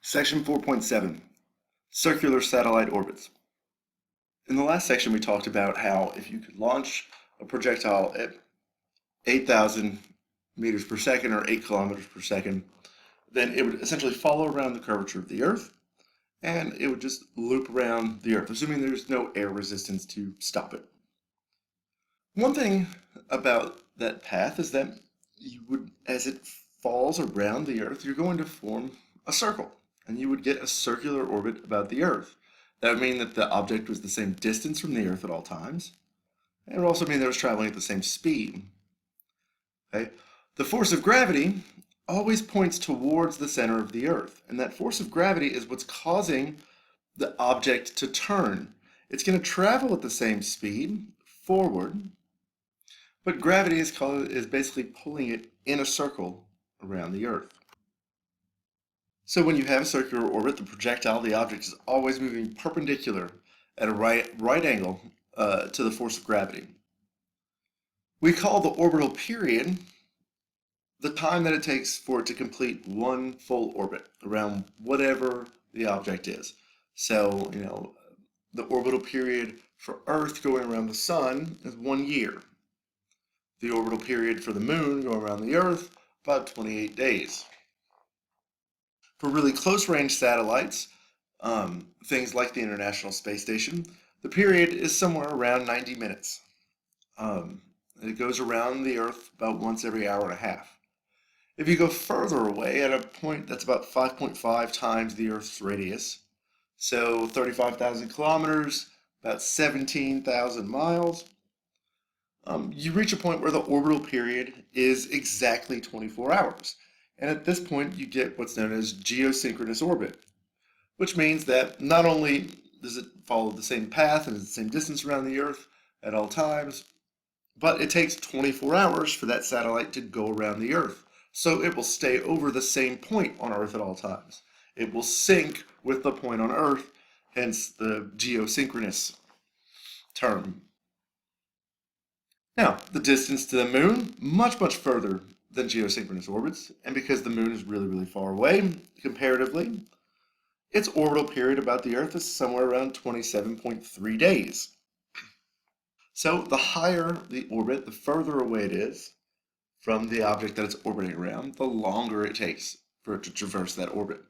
Section 4.7, Circular Satellite Orbits. In the last section, we talked about how if you could launch a projectile at 8,000 meters per second or 8 kilometers per second, then it would essentially follow around the curvature of the Earth, and it would just loop around the Earth, assuming there's no air resistance to stop it. One thing about that path is that you would, as it falls around the Earth, you're going to form a circle, and you would get a circular orbit about the Earth. That would mean that the object was the same distance from the Earth at all times. It would also mean that it was traveling at the same speed. Okay? The force of gravity always points towards the center of the Earth, and that force of gravity is what's causing the object to turn. It's going to travel at the same speed forward, but gravity is basically pulling it in a circle around the Earth. So when you have a circular orbit, the projectile, the object, is always moving perpendicular at a right angle to the force of gravity. We call the orbital period the time that it takes for it to complete one full orbit around whatever the object is. So, the orbital period for Earth going around the Sun is 1 year. The orbital period for the Moon going around the Earth, about 28 days. For really close-range satellites, things like the International Space Station, the period is somewhere around 90 minutes. It goes around the Earth about once every hour and a half. If you go further away at a point that's about 5.5 times the Earth's radius, so 35,000 kilometers, about 17,000 miles, you reach a point where the orbital period is exactly 24 hours. And at this point, you get what's known as geosynchronous orbit, which means that not only does it follow the same path and the same distance around the Earth at all times, but it takes 24 hours for that satellite to go around the Earth. So it will stay over the same point on Earth at all times. It will sync with the point on Earth, hence the geosynchronous term. Now, the distance to the Moon, much further than geosynchronous orbits, and because the Moon is really far away, comparatively, its orbital period about the Earth is somewhere around 27.3 days. So the higher the orbit, the further away it is from the object that it's orbiting around, the longer it takes for it to traverse that orbit.